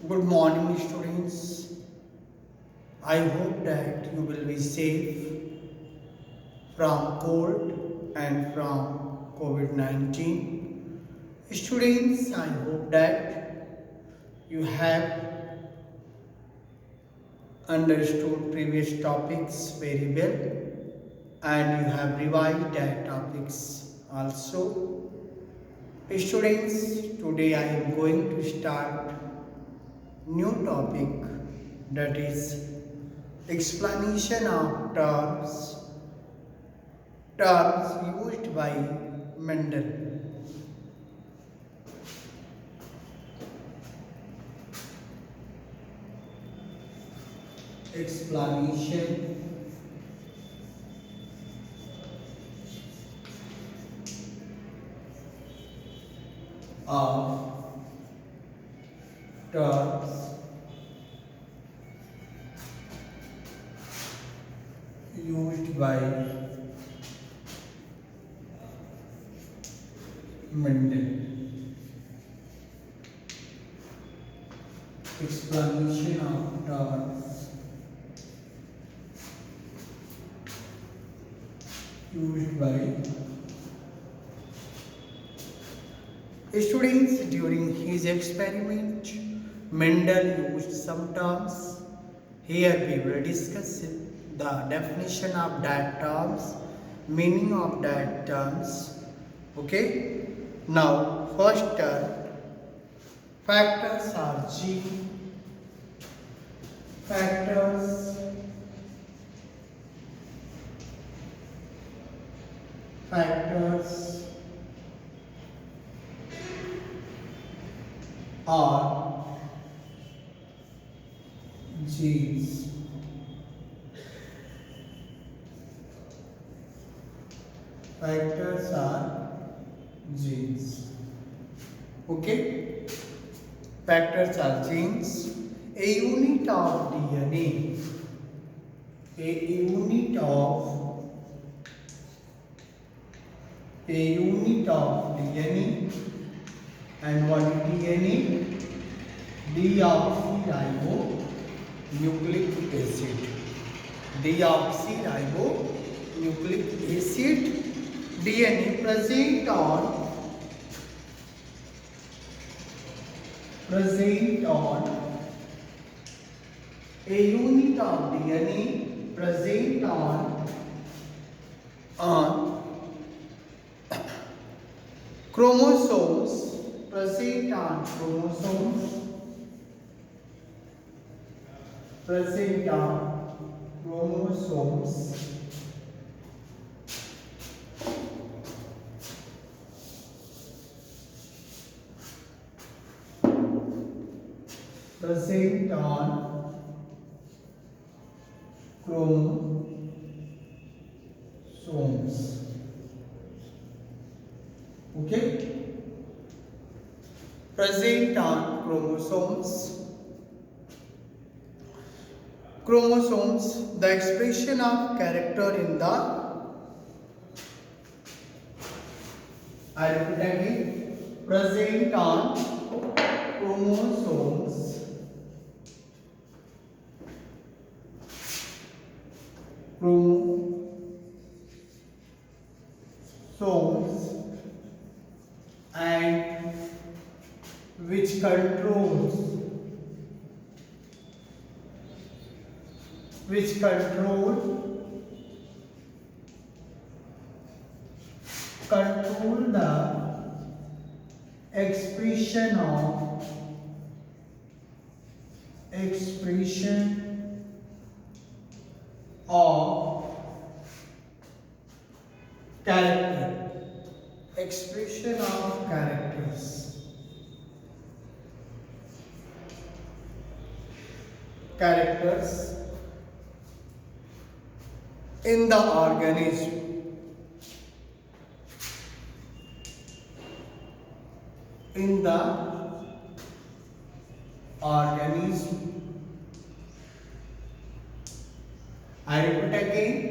Good morning, students. I hope that you will be safe from cold and from COVID-19. Students, I hope that you have understood previous topics very well and you have revised that topics also. Students, today I am going to start new topic, that is explanation of terms used by Mendel. Explanation of terms used by Mendel. Explanation of terms used by students. During his experiment, Mendel used some terms. Here we will discuss the definition of that terms, meaning of that terms. Okay. Now, first term, factors are G. Factors are G's. Factors are genes. Okay? Factors are genes. A unit of DNA. A unit of DNA. And what is DNA? Deoxyribonucleic acid. Deoxyribonucleic acid. DNA present on a unit of DNA present on chromosomes, present on chromosomes, present on chromosomes. Okay? Present on chromosomes. Chromosomes, the expression of character in the, I repeat again, present on chromosomes. And which controls the expression of character. Expression of characters in the organism. I repeat again,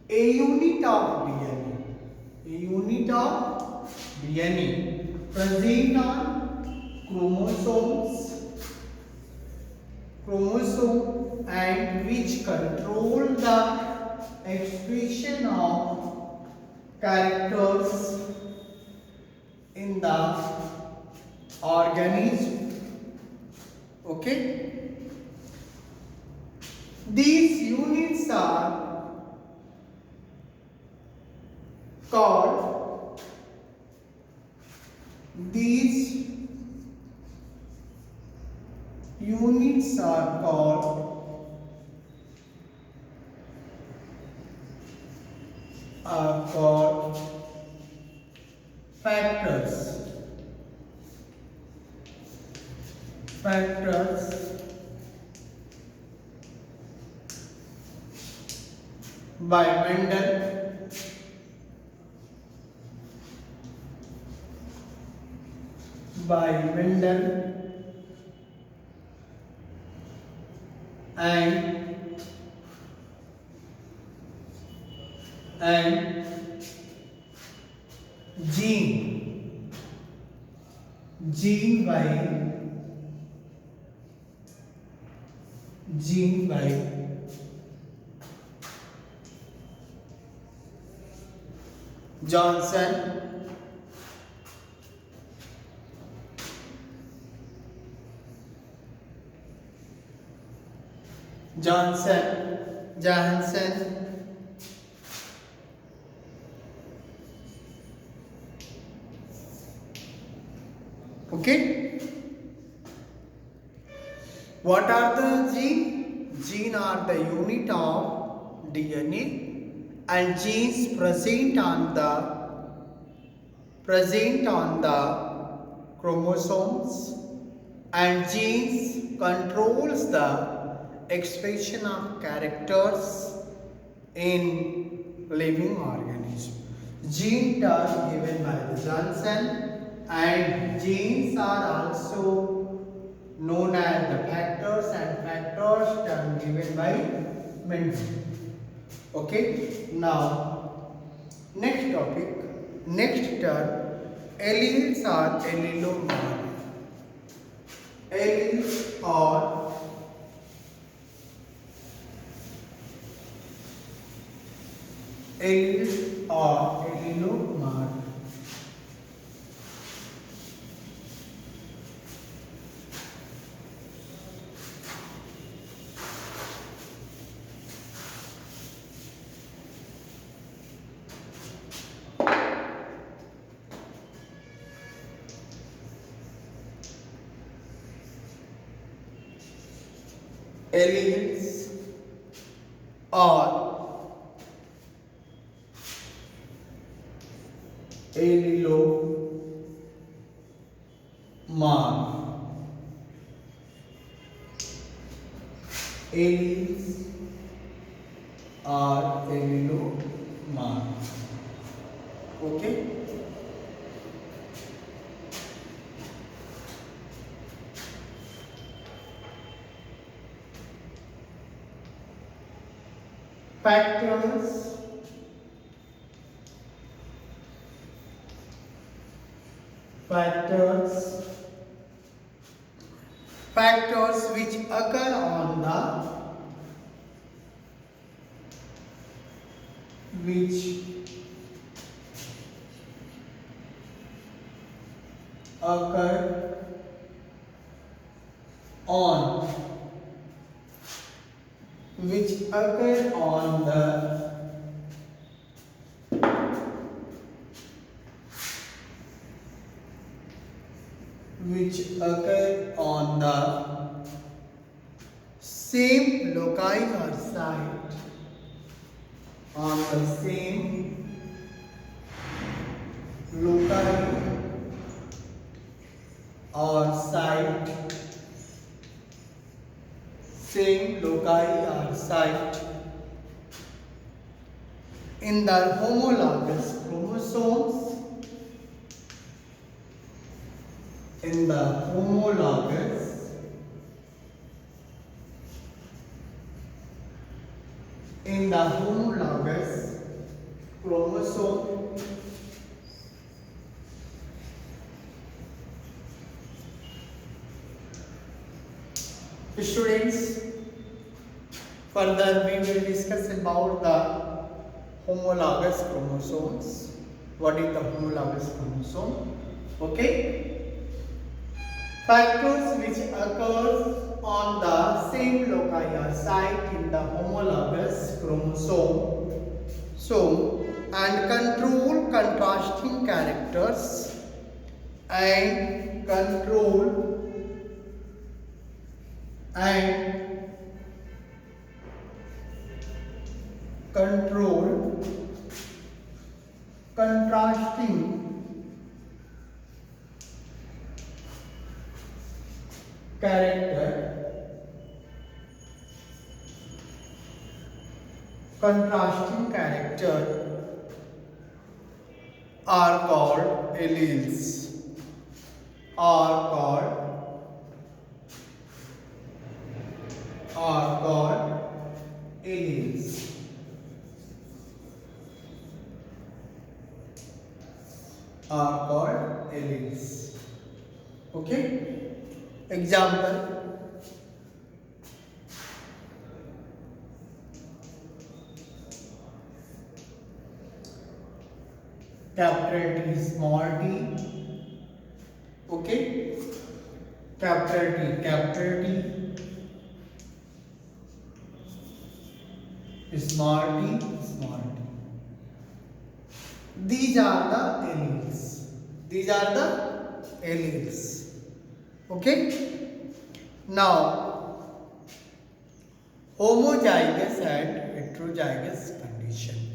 a unit of DNA present on chromosomes chromosome and which control the expression of characters in the organism. Okay, these units are called factors. By Mendel. And gene by Johnson. Okay. What are the gene? Gene are the unit of DNA, and genes present on the chromosomes, and genes controls the expression of characters in living organism. Genes are given by the Johnson, and genes are also known as the factors, and factors are given by Mendel. Okay, now next topic, next term, alleles are allelomorph. Alleles are allelomorph. Alleles are allelomorph. Alleles are allelomorph. Okay. Factors which occur on the same loci or site, on the same loci or site, in the homologous chromosomes, in the homologous chromosome, Students, further we will discuss about the homologous chromosomes. What is the homologous chromosome? Okay. Factors which occurs on the same loci or site in the homologous chromosome. So, and control contrasting characters and control contrasting character are called alleles. Are called alleles. Are called alleles. Okay. Example. Capital T, small t. Okay. Capital T. Small t. These are the alleles. Okay. Now, homozygous and heterozygous condition.